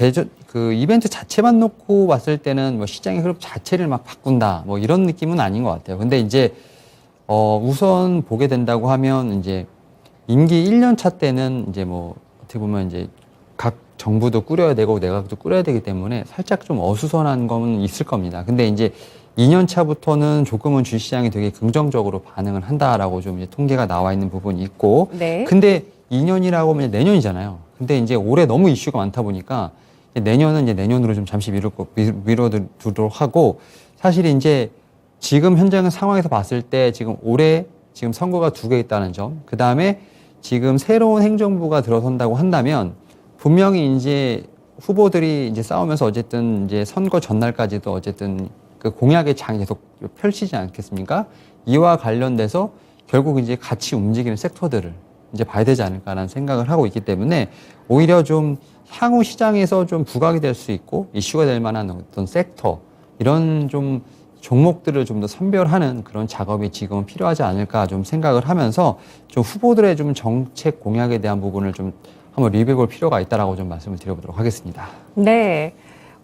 그 이벤트 자체만 놓고 봤을 때는 뭐 시장의 흐름 자체를 막 바꾼다 뭐 이런 느낌은 아닌 것 같아요. 근데 이제 우선 보게 된다고 하면 이제 임기 1년 차 때는 이제 뭐 어떻게 보면 이제 각 정부도 꾸려야 되고 내각도 꾸려야 되기 때문에 살짝 좀 어수선한 건 있을 겁니다. 근데 이제 2년 차부터는 조금은 주식시장이 되게 긍정적으로 반응을 한다라고 좀 이제 통계가 나와 있는 부분이 있고. 네. 근데 2년이라고 하면 내년이잖아요. 근데 이제 올해 너무 이슈가 많다 보니까 내년은 이제 내년으로 좀 잠시 미뤄두도록 하고 사실 이제 지금 현장 상황에서 봤을 때 지금 올해 지금 선거가 2개 있다는 점, 그 다음에 지금 새로운 행정부가 들어선다고 한다면 분명히 이제 후보들이 이제 싸우면서 어쨌든 이제 선거 전날까지도 어쨌든 그 공약의 장이 계속 펼치지 않겠습니까? 이와 관련돼서 결국 이제 같이 움직이는 섹터들을 이제 봐야 되지 않을까라는 생각을 하고 있기 때문에 오히려 좀 향후 시장에서 좀 부각이 될 수 있고 이슈가 될 만한 어떤 섹터 이런 좀 종목들을 좀 더 선별하는 그런 작업이 지금은 필요하지 않을까 좀 생각을 하면서 좀 후보들의 좀 정책 공약에 대한 부분을 좀 한번 리뷰해볼 필요가 있다라고 좀 말씀을 드려보도록 하겠습니다. 네.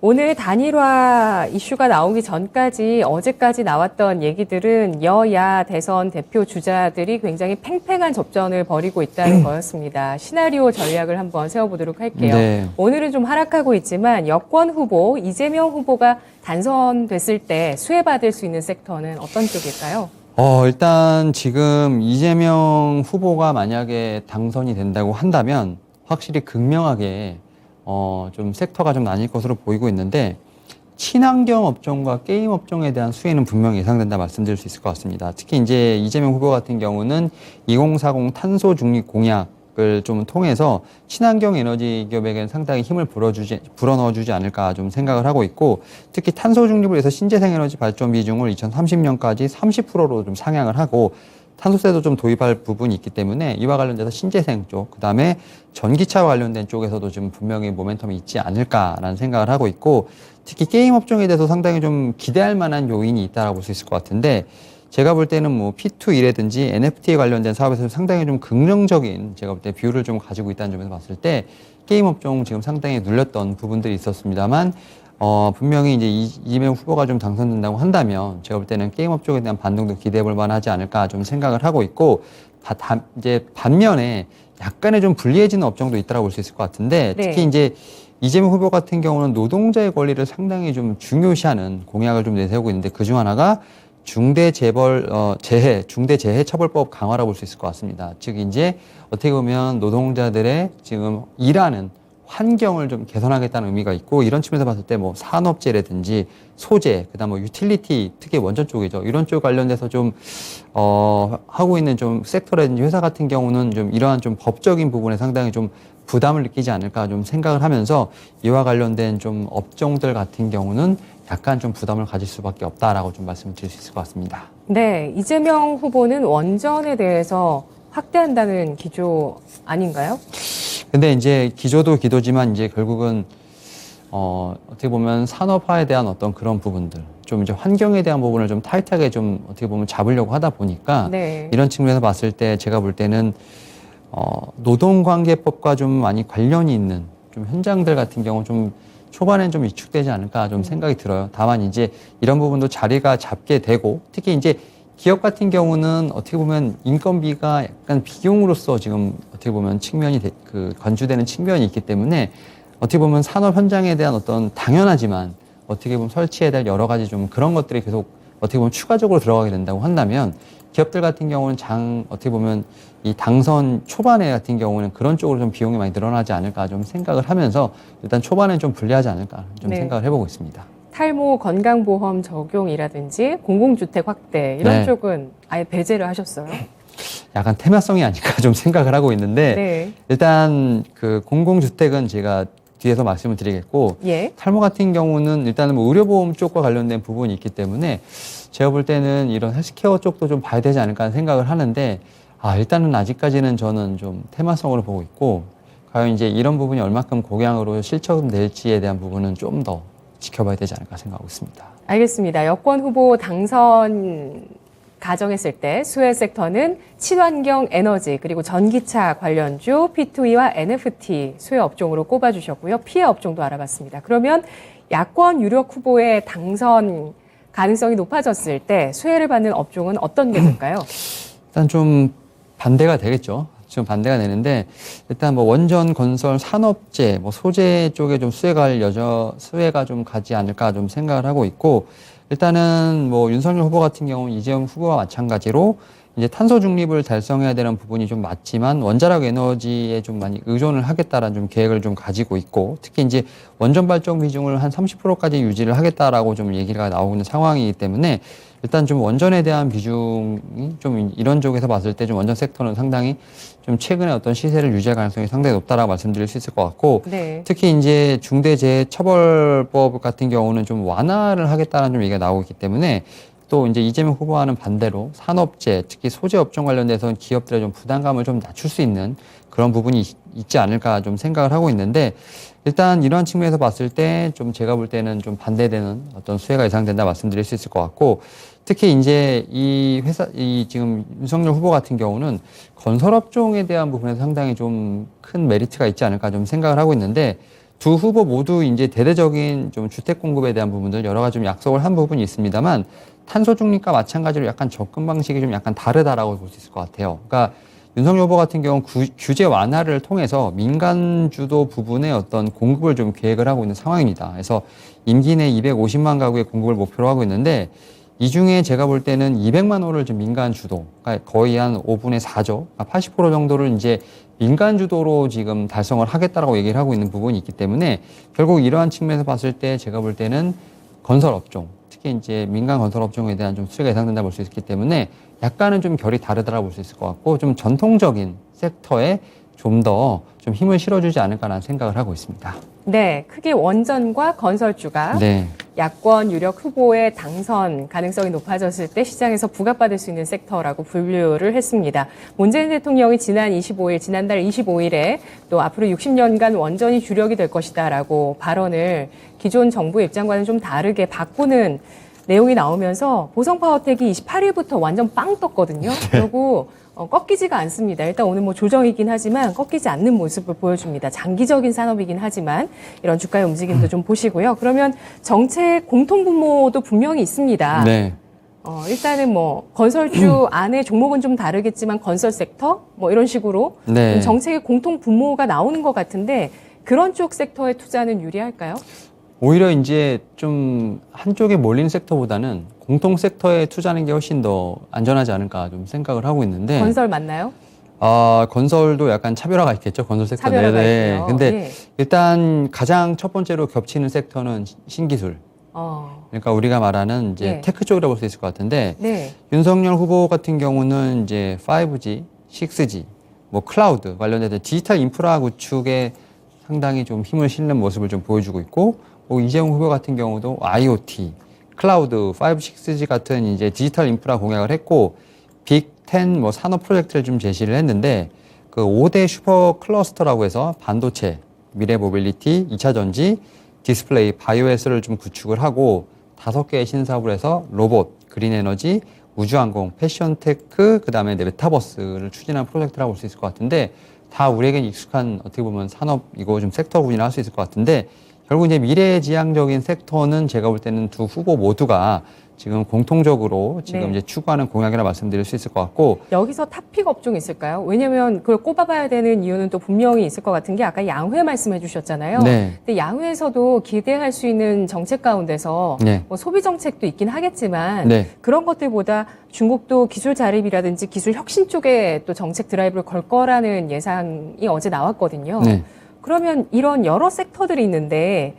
오늘 단일화 이슈가 나오기 전까지 어제까지 나왔던 얘기들은 여야 대선 대표 주자들이 굉장히 팽팽한 접전을 벌이고 있다는 거였습니다. 시나리오 전략을 한번 세워보도록 할게요. 네. 오늘은 좀 하락하고 있지만 여권 후보 이재명 후보가 당선됐을 때 수혜받을 수 있는 섹터는 어떤 쪽일까요? 일단 지금 이재명 후보가 만약에 당선이 된다고 한다면 확실히 극명하게 좀 섹터가 좀 나뉠 것으로 보이고 있는데 친환경 업종과 게임 업종에 대한 수혜는 분명히 예상된다 말씀드릴 수 있을 것 같습니다. 특히 이제 이재명 후보 같은 경우는 2040 탄소 중립 공약을 좀 통해서 친환경 에너지 기업에게는 상당히 힘을 불어넣어주지 않을까 좀 생각을 하고 있고 특히 탄소 중립을 위해서 신재생 에너지 발전 비중을 2030년까지 30%로 좀 상향을 하고 탄소세도 좀 도입할 부분이 있기 때문에 이와 관련돼서 신재생 쪽, 그다음에 전기차와 관련된 쪽에서도 좀 분명히 모멘텀이 있지 않을까라는 생각을 하고 있고 특히 게임 업종에 대해서 상당히 좀 기대할 만한 요인이 있다라고 볼 수 있을 것 같은데 제가 볼 때는 뭐 P2E라든지 NFT에 관련된 사업에서 상당히 좀 긍정적인 제가 볼 때 뷰를 좀 가지고 있다는 점에서 봤을 때 게임 업종 지금 상당히 눌렸던 부분들이 있었습니다만 분명히 이제 이재명 후보가 좀 당선된다고 한다면 제가 볼 때는 게임 업종에 대한 반등도 기대해 볼 만하지 않을까 좀 생각을 하고 있고 이제 반면에 약간의 좀 불리해지는 업종도 있다고 볼 수 있을 것 같은데 네. 특히 이제 이재명 후보 같은 경우는 노동자의 권리를 상당히 좀 중요시하는 공약을 좀 내세우고 있는데 그중 하나가 중대재해처벌법 강화라고 볼 수 있을 것 같습니다. 즉 이제 어떻게 보면 노동자들의 지금 일하는 환경을 좀 개선하겠다는 의미가 있고 이런 측면에서 봤을 때 뭐 산업재라든지 소재, 그다음 뭐 유틸리티, 특히 원전 쪽이죠. 이런 쪽 관련돼서 좀 하고 있는 좀 섹터라든지 회사 같은 경우는 좀 이러한 좀 법적인 부분에 상당히 좀 부담을 느끼지 않을까 좀 생각을 하면서 이와 관련된 좀 업종들 같은 경우는 약간 좀 부담을 가질 수밖에 없다라고 좀 말씀을 드릴 수 있을 것 같습니다. 네, 이재명 후보는 원전에 대해서 확대한다는 기조 아닌가요? 근데 이제 기조도 기도지만 이제 결국은 어떻게 보면 산업화에 대한 어떤 그런 부분들, 좀 이제 환경에 대한 부분을 좀 타이트하게 좀 어떻게 보면 잡으려고 하다 보니까 네. 이런 측면에서 봤을 때 제가 볼 때는 노동관계법과 좀 많이 관련이 있는 좀 현장들 같은 경우 좀 초반엔 좀 위축되지 않을까 좀 생각이 들어요. 다만 이제 이런 부분도 자리가 잡게 되고 특히 이제 기업 같은 경우는 어떻게 보면 인건비가 약간 비용으로서 지금 어떻게 보면 건주되는 측면이 있기 때문에 어떻게 보면 산업 현장에 대한 어떤 당연하지만 어떻게 보면 설치해야 될 여러 가지 좀 그런 것들이 계속 어떻게 보면 추가적으로 들어가게 된다고 한다면 기업들 같은 경우는 어떻게 보면 이 당선 초반에 같은 경우는 그런 쪽으로 좀 비용이 많이 늘어나지 않을까 좀 생각을 하면서 일단 초반엔 좀 불리하지 않을까 좀 네. 생각을 해보고 있습니다. 탈모 건강보험 적용이라든지 공공주택 확대 이런 네. 쪽은 아예 배제를 하셨어요? 약간 테마성이 아닐까 좀 생각을 하고 있는데 네. 일단 그 공공주택은 제가 뒤에서 말씀을 드리겠고 예. 탈모 같은 경우는 일단은 뭐 의료보험 쪽과 관련된 부분이 있기 때문에 제가 볼 때는 이런 헬스케어 쪽도 좀 봐야 되지 않을까 하는 생각을 하는데 일단은 아직까지는 저는 좀 테마성으로 보고 있고 과연 이제 이런 부분이 얼마큼 공약으로 실천될지에 대한 부분은 좀 더 지켜봐야 되지 않을까 생각하고 있습니다. 알겠습니다. 여권 후보 당선 가정했을 때 수혜 섹터는 친환경 에너지 그리고 전기차 관련주 P2E와 NFT 수혜 업종으로 꼽아주셨고요. 피해 업종도 알아봤습니다. 그러면 야권 유력 후보의 당선 가능성이 높아졌을 때 수혜를 받는 업종은 어떤 게 될까요? 일단 좀 반대가 되겠죠. 지금 반대가 되는데 일단 뭐 원전 건설 산업재 뭐 소재 쪽에 좀 수혜가 좀 가지 않을까 좀 생각을 하고 있고 일단은 뭐 윤석열 후보 같은 경우는 이재명 후보와 마찬가지로 이제 탄소 중립을 달성해야 되는 부분이 좀 맞지만 원자력 에너지에 좀 많이 의존을 하겠다라는 좀 계획을 좀 가지고 있고 특히 이제 원전 발전 비중을 한 30%까지 유지를 하겠다라고 좀 얘기가 나오고 있는 상황이기 때문에 일단 좀 원전에 대한 비중이 좀 이런 쪽에서 봤을 때 좀 원전 섹터는 상당히 좀 최근에 어떤 시세를 유지할 가능성이 상당히 높다라고 말씀드릴 수 있을 것 같고 네. 특히 이제 중대재해처벌법 같은 경우는 좀 완화를 하겠다는 좀 얘기가 나오고 있기 때문에 또 이제 이재명 후보와는 반대로 산업재, 특히 소재 업종 관련돼서 기업들의 좀 부담감을 좀 낮출 수 있는 그런 부분이 있지 않을까 좀 생각을 하고 있는데 일단 이러한 측면에서 봤을 때 좀 제가 볼 때는 좀 반대되는 어떤 수혜가 예상된다 말씀드릴 수 있을 것 같고 특히 이제 이 지금 윤석열 후보 같은 경우는 건설업종에 대한 부분에서 상당히 좀 큰 메리트가 있지 않을까 좀 생각을 하고 있는데 두 후보 모두 이제 대대적인 좀 주택 공급에 대한 부분들 여러 가지 좀 약속을 한 부분이 있습니다만 탄소 중립과 마찬가지로 약간 접근 방식이 좀 약간 다르다라고 볼 수 있을 것 같아요. 그러니까 윤석열 후보 같은 경우는 규제 완화를 통해서 민간 주도 부분의 어떤 공급을 좀 계획을 하고 있는 상황입니다. 그래서 임기 내 250만 가구의 공급을 목표로 하고 있는데 이 중에 제가 볼 때는 200만 호를 좀 민간 주도, 그러니까 거의 한 5분의 4조, 80% 정도를 이제 민간 주도로 지금 달성을 하겠다라고 얘기를 하고 있는 부분이 있기 때문에 결국 이러한 측면에서 봤을 때 제가 볼 때는 건설 업종, 특히 이제 민간 건설 업종에 대한 좀 수혜가 예상된다 볼 수 있기 때문에 약간은 좀 결이 다르다라고 볼 수 있을 것 같고 좀 전통적인 섹터에 좀 더 좀 힘을 실어주지 않을까라는 생각을 하고 있습니다. 네, 크게 원전과 건설주가 네. 야권 유력 후보의 당선 가능성이 높아졌을 때 시장에서 부각받을 수 있는 섹터라고 분류를 했습니다. 문재인 대통령이 지난달 25일에 또 앞으로 60년간 원전이 주력이 될 것이다라고 발언을 기존 정부의 입장과는 좀 다르게 바꾸는 내용이 나오면서 보성파워텍이 28일부터 완전 빵 떴거든요. 그리고 꺾이지가 않습니다. 일단 오늘 뭐 조정이긴 하지만 꺾이지 않는 모습을 보여줍니다. 장기적인 산업이긴 하지만 이런 주가의 움직임도 좀 보시고요. 그러면 정책 공통분모도 분명히 있습니다. 네. 일단은 뭐 건설주 안에 종목은 좀 다르겠지만 건설 섹터 뭐 이런 식으로 네. 좀 정책의 공통 분모가 나오는 것 같은데 그런 쪽 섹터의 투자는 유리할까요? 오히려 이제 좀 한쪽에 몰린 섹터보다는 공통 섹터에 투자하는 게 훨씬 더 안전하지 않을까 좀 생각을 하고 있는데. 건설 맞나요? 건설도 약간 차별화가 있겠죠. 건설 섹터 차별화가 내에. 있고요. 근데 예. 일단 가장 첫 번째로 겹치는 섹터는 신기술. 그러니까 우리가 말하는 이제 예. 테크 쪽이라고 볼 수 있을 것 같은데 네. 윤석열 후보 같은 경우는 이제 5G, 6G, 뭐 클라우드 관련된 디지털 인프라 구축에 상당히 좀 힘을 실는 모습을 좀 보여주고 있고 이재용 후보 같은 경우도 IoT, 클라우드, 5, 6G 같은 이제 디지털 인프라 공약을 했고 빅10 뭐 산업 프로젝트를 좀 제시를 했는데 그 5대 슈퍼 클러스터라고 해서 반도체, 미래 모빌리티, 2차 전지, 디스플레이, 바이오에스를 좀 구축을 하고 5개의 신사업을 해서 로봇, 그린 에너지, 우주항공, 패션 테크, 그다음에 메타버스를 추진한 프로젝트라고 볼 수 있을 것 같은데 다 우리에겐 익숙한 어떻게 보면 산업이고 좀 섹터 분이라 할 수 있을 것 같은데 결국 이제 미래지향적인 섹터는 제가 볼 때는 두 후보 모두가 지금 공통적으로 지금 네. 이제 추구하는 공약이라 말씀드릴 수 있을 것 같고 여기서 탑픽 업종 있을까요? 왜냐하면 그걸 꼽아봐야 되는 이유는 또 분명히 있을 것 같은 게 아까 양회 말씀해 주셨잖아요. 네. 근데 양회에서도 기대할 수 있는 정책 가운데서 네. 뭐 소비 정책도 있긴 하겠지만 네. 그런 것들보다 중국도 기술 자립이라든지 기술 혁신 쪽에 또 정책 드라이브를 걸 거라는 예상이 어제 나왔거든요. 네. 그러면 이런 여러 섹터들이 있는데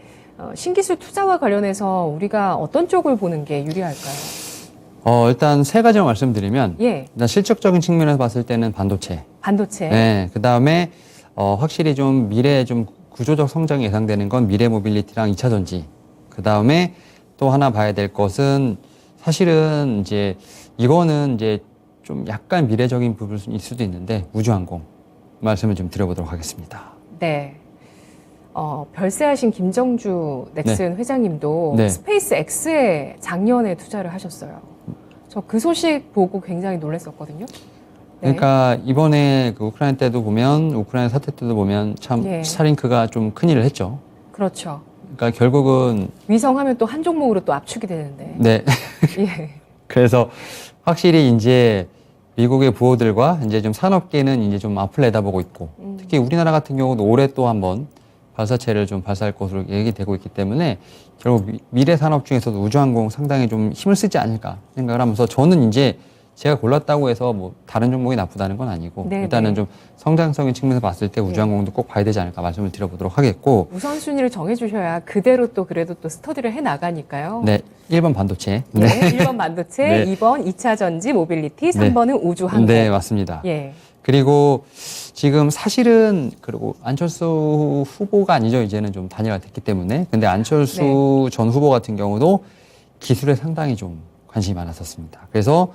신기술 투자와 관련해서 우리가 어떤 쪽을 보는 게 유리할까요? 일단 세 가지만 말씀드리면 예, 일단 실적적인 측면에서 봤을 때는 반도체. 반도체. 네. 그다음에 확실히 좀 미래에 좀 구조적 성장이 예상되는 건 미래 모빌리티랑 2차 전지. 그다음에 또 하나 봐야 될 것은 사실은 이제 이거는 이제 좀 약간 미래적인 부분일 수도 있는데 우주항공 말씀을 좀 드려보도록 하겠습니다. 네. 별세하신 김정주 넥슨 회장님도 네. 스페이스 X에 작년에 투자를 하셨어요. 저 그 소식 보고 굉장히 놀랐었거든요. 네. 그러니까 이번에 그 우크라이나 때도 보면 우크라이나 사태 때도 보면 참 예. 스타링크가 좀 큰일을 했죠. 그렇죠. 그러니까 결국은 위성하면 또 한 종목으로 또 압축이 되는데. 네. 예. 그래서 확실히 이제 미국의 부호들과 이제 좀 산업계는 이제 좀 앞을 내다보고 있고 특히 우리나라 같은 경우도 올해 또 한번 발사체를 좀 발사할 것으로 얘기되고 있기 때문에 결국 미래 산업 중에서도 우주항공 상당히 좀 힘을 쓰지 않을까 생각을 하면서 저는 이제 제가 골랐다고 해서 뭐 다른 종목이 나쁘다는 건 아니고 네, 일단은 네. 좀 성장성의 측면에서 봤을 때 우주항공도 꼭 봐야 되지 않을까 말씀을 드려보도록 하겠고 우선순위를 정해주셔야 그대로 또 그래도 또 스터디를 해나가니까요. 네 1번 반도체 네. 1번 반도체, 네. 2번 2차 전지 모빌리티, 3번은 우주항공. 네 맞습니다. 예. 그리고 지금 사실은 그리고 안철수 후보가 아니죠. 이제는 좀 단일화 됐기 때문에. 근데 안철수 전 후보 같은 경우도 기술에 상당히 좀 관심이 많았었습니다. 그래서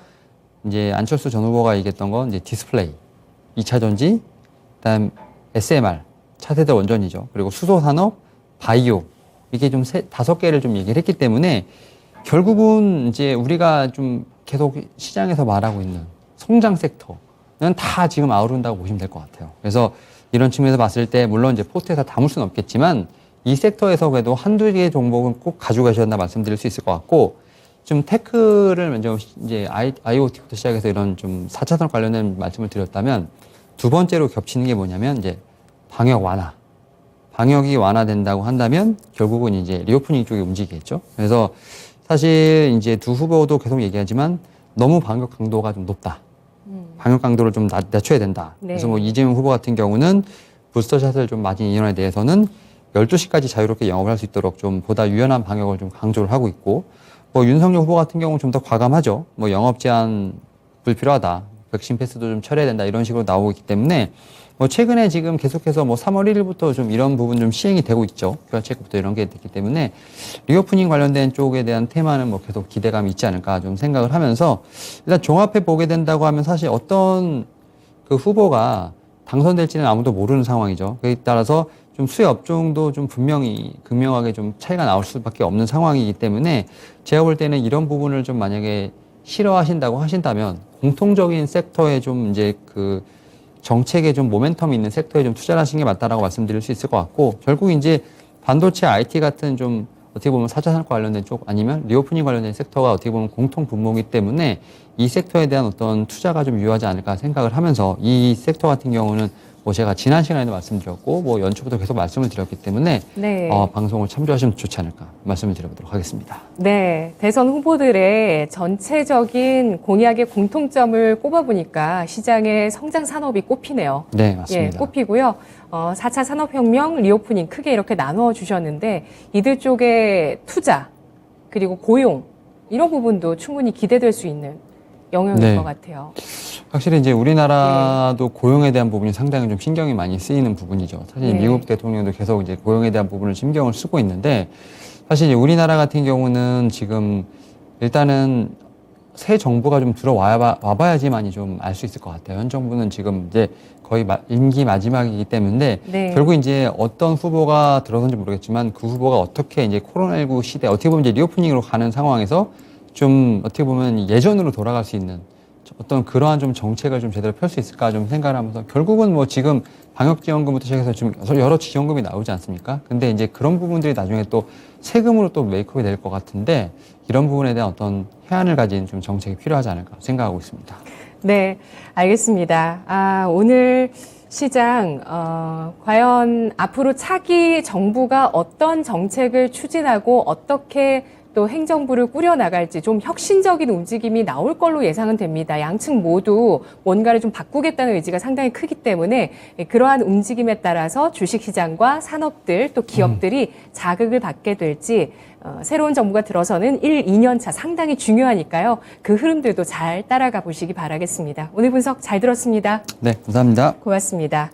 이제 안철수 전 후보가 얘기했던 건 이제 디스플레이, 2차 전지, 그다음 SMR, 차세대 원전이죠. 그리고 수소 산업, 바이오 이게 좀 다섯 개를 좀 얘기를 했기 때문에 결국은 이제 우리가 좀 계속 시장에서 말하고 있는 성장 섹터는 다 지금 아우른다고 보시면 될 것 같아요. 그래서 이런 측면에서 봤을 때 물론 이제 포트에서 담을 수는 없겠지만 이 섹터에서 그래도 한두 개의 종목은 꼭 가지고 가셔야 한다 말씀드릴 수 있을 것 같고 좀 테크를 먼저 이제 IoT부터 시작해서 이런 좀 4차 산업 관련된 말씀을 드렸다면 두 번째로 겹치는 게 뭐냐면 이제 방역 완화. 방역이 완화된다고 한다면 결국은 이제 리오프닝 쪽에 움직이겠죠. 그래서 사실 이제 두 후보도 계속 얘기하지만 너무 방역 강도가 좀 높다. 방역 강도를 좀 낮춰야 된다. 네. 그래서 뭐 이재명 후보 같은 경우는 부스터샷을 좀 맞은 인원에 대해서는 12시까지 자유롭게 영업을 할 수 있도록 좀 보다 유연한 방역을 좀 강조를 하고 있고 뭐 윤석열 후보 같은 경우는 좀 더 과감하죠. 뭐 영업 제한 불필요하다. 백신 패스도 좀 철회해야 된다. 이런 식으로 나오고 있기 때문에 뭐 최근에 지금 계속해서 뭐 3월 1일부터 좀 이런 부분 좀 시행이 되고 있죠. 교환체크부터 이런 게 됐기 때문에 리오프닝 관련된 쪽에 대한 테마는 뭐 계속 기대감이 있지 않을까 좀 생각을 하면서 일단 종합해 보게 된다고 하면 사실 어떤 그 후보가 당선될지는 아무도 모르는 상황이죠. 그에 따라서 좀 수혜 업종도 좀 분명히 극명하게 좀 차이가 나올 수밖에 없는 상황이기 때문에 제가 볼 때는 이런 부분을 좀 만약에 싫어하신다고 하신다면 공통적인 섹터에 좀 이제 그 정책에 좀 모멘텀이 있는 섹터에 좀 투자를 하시는 게 맞다라고 말씀드릴 수 있을 것 같고 결국 이제 반도체 IT 같은 좀 어떻게 보면 4차 산업과 관련된 쪽 아니면 리오프닝 관련된 섹터가 어떻게 보면 공통 분모이기 때문에 이 섹터에 대한 어떤 투자가 좀 유효하지 않을까 생각을 하면서 이 섹터 같은 경우는 뭐 제가 지난 시간에도 말씀드렸고 뭐 연초부터 계속 말씀을 드렸기 때문에 네. 방송을 참조하시면 좋지 않을까 말씀을 드려보도록 하겠습니다. 네, 대선 후보들의 전체적인 공약의 공통점을 꼽아보니까 시장의 성장 산업이 꼽히네요. 네, 맞습니다. 예, 꼽히고요. 4차 산업혁명, 리오프닝 크게 이렇게 나누어 주셨는데 이들 쪽의 투자 그리고 고용 이런 부분도 충분히 기대될 수 있는 영역인 네. 것 같아요. 확실히 이제 우리나라도 고용에 대한 부분이 상당히 좀 신경이 많이 쓰이는 부분이죠. 사실 네. 미국 대통령도 계속 이제 고용에 대한 부분을 신경을 쓰고 있는데 사실 이제 우리나라 같은 경우는 지금 일단은 새 정부가 좀 와봐야지만이 좀 알 수 있을 것 같아요. 현 정부는 지금 이제 거의 임기 마지막이기 때문에 네. 결국 이제 어떤 후보가 들어선지 모르겠지만 그 후보가 어떻게 이제 코로나19 시대 어떻게 보면 이제 리오프닝으로 가는 상황에서 좀 어떻게 보면 예전으로 돌아갈 수 있는 어떤 그러한 좀 정책을 좀 제대로 펼 수 있을까 좀 생각을 하면서 결국은 뭐 지금 방역지원금부터 시작해서 지금 여러 지원금이 나오지 않습니까? 근데 이제 그런 부분들이 나중에 또 세금으로 또 메이크업이 될 것 같은데 이런 부분에 대한 어떤 해안을 가진 좀 정책이 필요하지 않을까 생각하고 있습니다. 네, 알겠습니다. 오늘 시장, 과연 앞으로 차기 정부가 어떤 정책을 추진하고 어떻게 또 행정부를 꾸려나갈지 좀 혁신적인 움직임이 나올 걸로 예상은 됩니다. 양측 모두 뭔가를 좀 바꾸겠다는 의지가 상당히 크기 때문에 그러한 움직임에 따라서 주식시장과 산업들 또 기업들이 자극을 받게 될지 새로운 정부가 들어서는 1, 2년 차 상당히 중요하니까요. 그 흐름들도 잘 따라가 보시기 바라겠습니다. 오늘 분석 잘 들었습니다. 네, 감사합니다. 고맙습니다.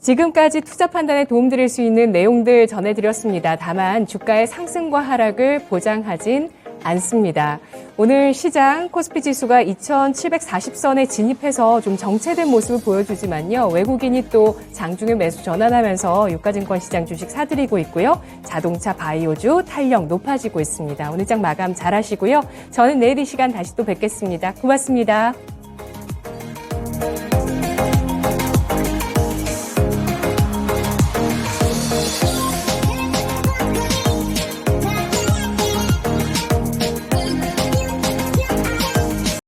지금까지 투자 판단에 도움드릴 수 있는 내용들 전해드렸습니다. 다만 주가의 상승과 하락을 보장하진 않습니다. 오늘 시장 코스피 지수가 2,740선에 진입해서 좀 정체된 모습을 보여주지만요. 외국인이 또 장중에 매수 전환하면서 유가증권 시장 주식 사들이고 있고요. 자동차, 바이오주 탄력 높아지고 있습니다. 오늘 장 마감 잘 하시고요. 저는 내일 이 시간 다시 또 뵙겠습니다. 고맙습니다.